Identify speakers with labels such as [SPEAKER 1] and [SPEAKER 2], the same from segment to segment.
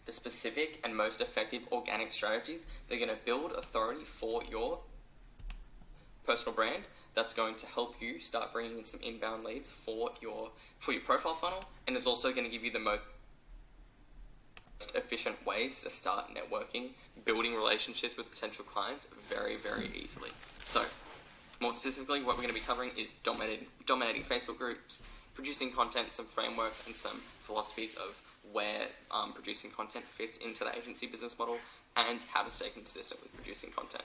[SPEAKER 1] the specific and most effective organic strategies that are going to build authority for your personal brand. That's going to help you start bringing in some inbound leads for your profile funnel, and is also going to give you the most efficient ways to start networking, building relationships with potential clients very, very easily. So, more specifically, what we're going to be covering is dominating Facebook groups, producing content, some frameworks, and some philosophies of where producing content fits into the agency business model, and how to stay consistent with producing content.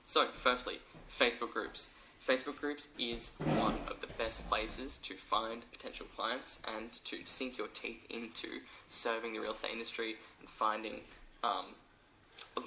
[SPEAKER 1] So, firstly, Facebook groups. Facebook groups is one of the best places to find potential clients and to sink your teeth into serving the real estate industry and finding a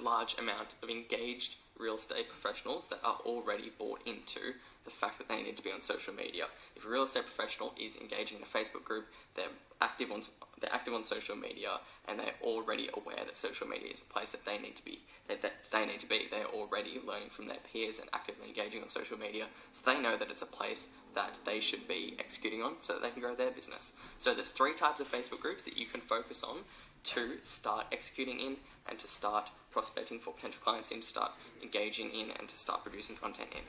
[SPEAKER 1] large amount of engaged real estate professionals that are already bought into the fact that they need to be on social media. If a real estate professional is engaging in a Facebook group, they're active on social media, and they're already aware that social media is a place that they need to be. They're already learning from their peers and actively engaging on social media, so they know that it's a place that they should be executing on so that they can grow their business. So there's 3 types of Facebook groups that you can focus on to start executing in, and to start prospecting for potential clients in, to start engaging in, and to start producing content in.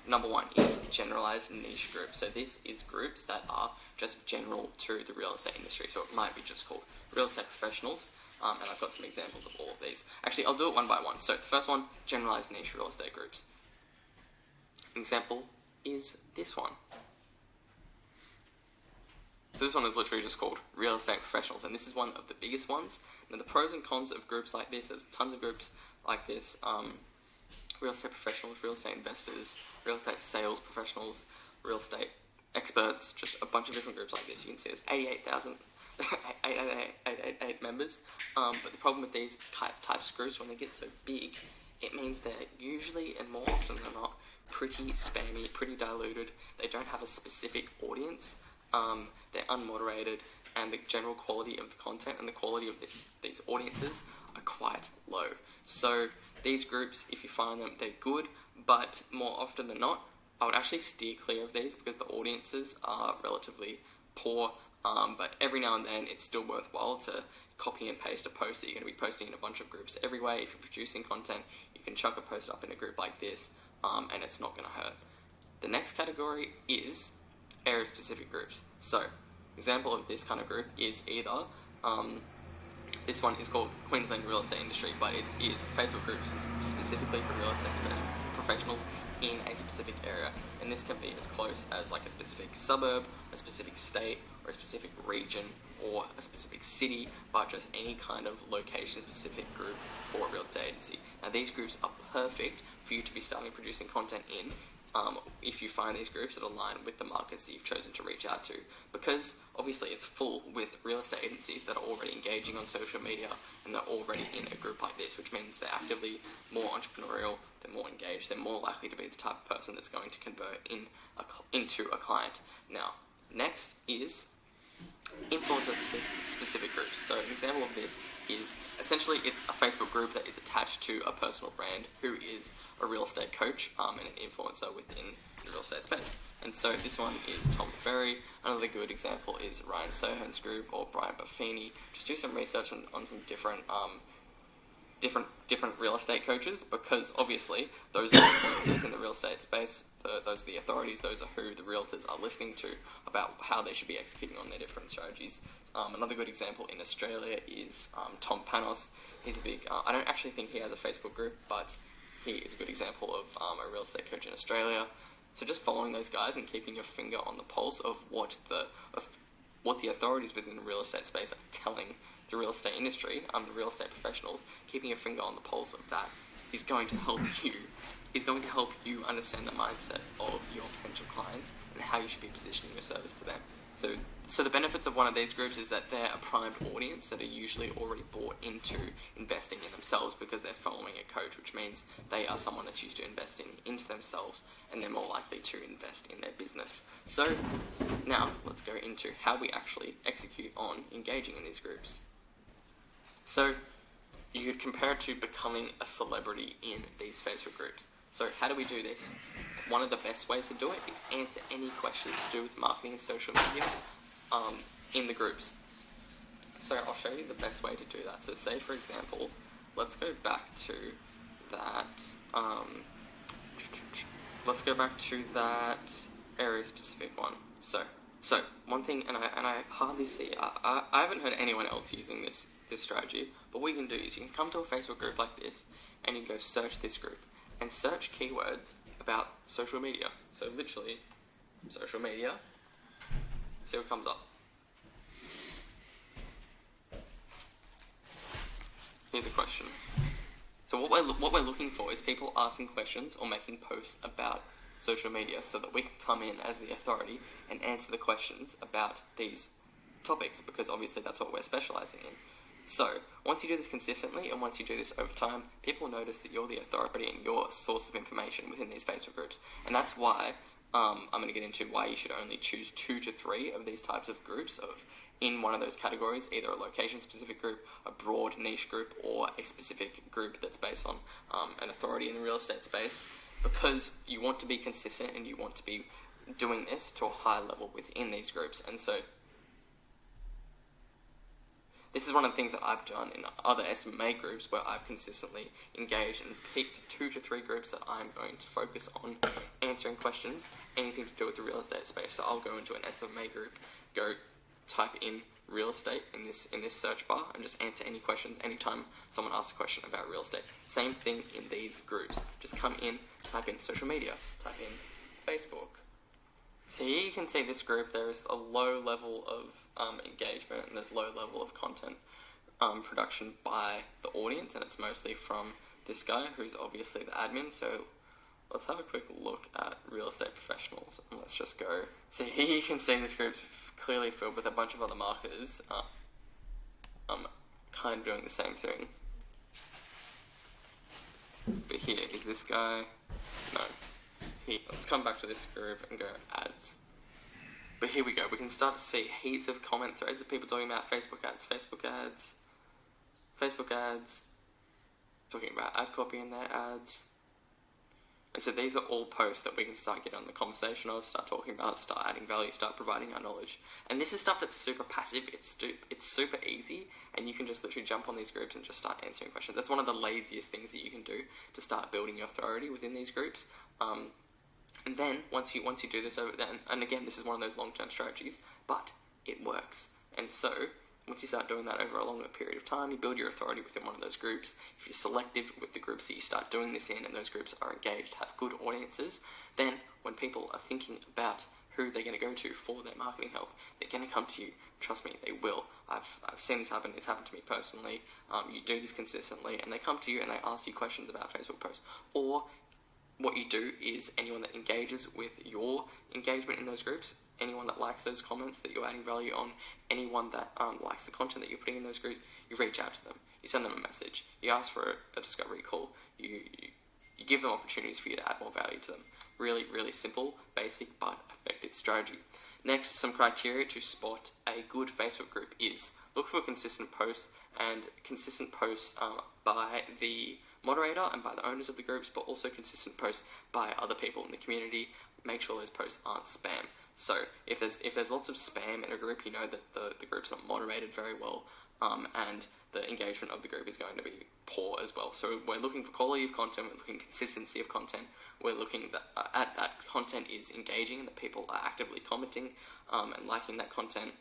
[SPEAKER 1] Number 1 is generalized niche groups. So this is groups that are just general to the real estate industry. So it might be just called real estate professionals. And I've got some examples of all of these. Actually, I'll do it one by one. So the first one, generalized niche real estate groups. An example is this one. So this one is literally just called real estate professionals, and this is one of the biggest ones. Now the pros and cons of groups like this, there's tons of groups like this. Real estate professionals, real estate investors, real estate sales professionals, real estate experts, just a bunch of different groups like this. You can see there's 88,888 members. But the problem with these types of groups, when they get so big, it means they're usually, and more often than not, pretty spammy, pretty diluted. They don't have a specific audience. They're unmoderated, and the general quality of the content and the quality of these audiences are quite low. So these groups, if you find them, they're good, but more often than not, I would actually steer clear of these because the audiences are relatively poor, but every now and then it's still worthwhile to copy and paste a post that you're going to be posting in a bunch of groups every way. If you're producing content, you can chuck a post up in a group like this, and it's not going to hurt. The next category is area-specific groups. So, example of this kind of group is either, this one is called Queensland Real Estate Industry, but it is a Facebook group specifically for real estate professionals in a specific area. And this can be as close as like a specific suburb, a specific state, or a specific region, or a specific city, but just any kind of location-specific group for a real estate agency. Now, these groups are perfect for you to be starting producing content in, if you find these groups that align with the markets that you've chosen to reach out to, because obviously it's full with real estate agencies that are already engaging on social media, and they're already in a group like this, which means they're actively more entrepreneurial, they're more engaged, they're more likely to be the type of person that's going to convert into a client. Now, next is influencer-specific groups. So an example of this is essentially it's a Facebook group that is attached to a personal brand who is a real estate coach and an influencer within the real estate space. And so this one is Tom Ferry. Another good example is Ryan Sohan's group, or Brian Buffini. Just do some research on some different real estate coaches, because obviously those are influencers in the real estate space. Those are the authorities. Those are who the realtors are listening to about how they should be executing on their different strategies. Another good example in Australia is Tom Panos. He's a big, I don't actually think he has a Facebook group, but he is a good example of a real estate coach in Australia. So just following those guys and keeping your finger on the pulse of what the authorities within the real estate space are telling the real estate industry, the real estate professionals, keeping your finger on the pulse of that is going to help you. Is going to help you understand the mindset of your potential clients and how you should be positioning your service to them. So the benefits of one of these groups is that they're a primed audience that are usually already bought into investing in themselves because they're following a coach, which means they are someone that's used to investing into themselves, and they're more likely to invest in their business. So now let's go into how we actually execute on engaging in these groups. So you could compare it to becoming a celebrity in these Facebook groups. So how do we do this? One of the best ways to do it is answer any questions to do with marketing and social media in the groups. So I'll show you the best way to do that. So say, for example, let's go back to that, area specific one. So one thing, and I hardly see, I haven't heard anyone else using this strategy, but what you can do is you can come to a Facebook group like this, and you can go search this group, and search keywords about social media. So literally, social media, see what comes up. Here's a question. So what we're looking for is people asking questions or making posts about social media, so that we can come in as the authority and answer the questions about these topics, because obviously that's what we're specializing in. So once you do this consistently, and once you do this over time, people notice that you're the authority and your source of information within these Facebook groups. And that's why I'm going to get into why you should only choose 2 to 3 of these types of groups in one of those categories, either a location-specific group, a broad niche group, or a specific group that's based on an authority in the real estate space, because you want to be consistent and you want to be doing this to a high level within these groups. And so this is one of the things that I've done in other SMA groups, where I've consistently engaged and picked 2 to 3 groups that I'm going to focus on answering questions, anything to do with the real estate space. So I'll go into an SMA group, go type in real estate in this search bar, and just answer any questions anytime someone asks a question about real estate. Same thing in these groups. Just come in, type in social media, type in Facebook. So here you can see this group, there is a low level of engagement, and there's low level of content production by the audience, and it's mostly from this guy who's obviously the admin. So let's have a quick look at real estate professionals, and let's just go. So here you can see this group's clearly filled with a bunch of other marketers kind of doing the same thing. But here is this guy. No. Here. Let's come back to this group and go ads. But here we go. We can start to see heaps of comment threads of people talking about Facebook ads, talking about ad copy in their ads. And so these are all posts that we can start getting on the conversation of, start talking about, start adding value, start providing our knowledge. And this is stuff that's super passive, it's super easy, and you can just literally jump on these groups and just start answering questions. That's one of the laziest things that you can do to start building your authority within these groups. And then, once you do this over then, and again, this is one of those long-term strategies, but it works. And so, once you start doing that over a longer period of time, you build your authority within one of those groups. If you're selective with the groups that you start doing this in, and those groups are engaged, have good audiences, then when people are thinking about who they're going to go to for their marketing help, they're going to come to you. Trust me, they will. I've seen this happen. It's happened to me personally. You do this consistently, and they come to you and they ask you questions about Facebook posts. Or what you do is anyone that engages with your engagement in those groups, anyone that likes those comments that you're adding value on, anyone that likes the content that you're putting in those groups, you reach out to them. You send them a message. You ask for a discovery call. You give them opportunities for you to add more value to them. Really, really simple, basic, but effective strategy. Next, some criteria to spot a good Facebook group is look for consistent posts, and consistent posts by the moderator and by the owners of the groups, but also consistent posts by other people in the community. Make sure those posts aren't spam. So if there's lots of spam in a group, you know that the group's not moderated very well, and the engagement of the group is going to be poor as well. So we're looking for quality of content, we're looking for consistency of content, we're looking at that content is engaging and that people are actively commenting and liking that content.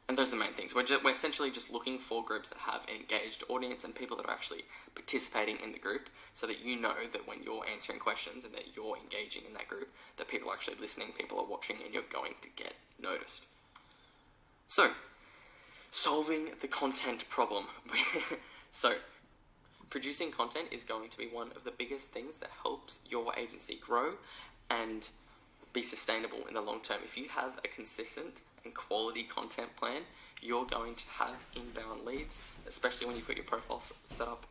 [SPEAKER 1] And those are the main things. We're essentially just looking for groups that have an engaged audience and people that are actually participating in the group, so that you know that when you're answering questions and that you're engaging in that group, that people are actually listening, people are watching, and you're going to get noticed. So, solving the content problem. So, producing content is going to be one of the biggest things that helps your agency grow and be sustainable in the long term. If you have a consistent and quality content plan, you're going to have inbound leads, especially when you've got your profile set up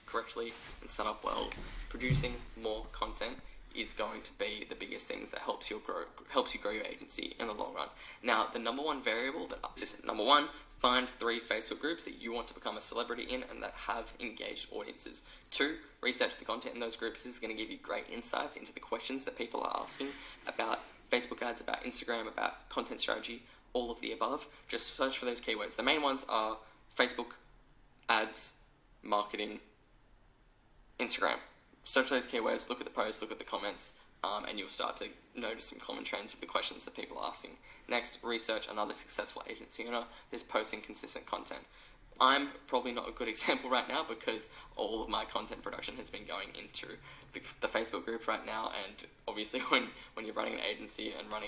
[SPEAKER 1] correctly and set up well. Producing more content is going to be the biggest things that helps you grow your agency in the long run. Now, the number one variable number one, find 3 Facebook groups that you want to become a celebrity in and that have engaged audiences. 2, research the content in those groups. This is going to give you great insights into the questions that people are asking about Facebook ads, about Instagram, about content strategy. all of the above. Just search for those keywords. The main ones are Facebook, ads, marketing, Instagram. Search those keywords, look at the posts, look at the comments, and you'll start to notice some common trends of the questions that people are asking. Next, research another successful agency owner that's posting consistent content. I'm probably not a good example right now because all of my content production has been going into the Facebook group right now, and obviously when you're running an agency and running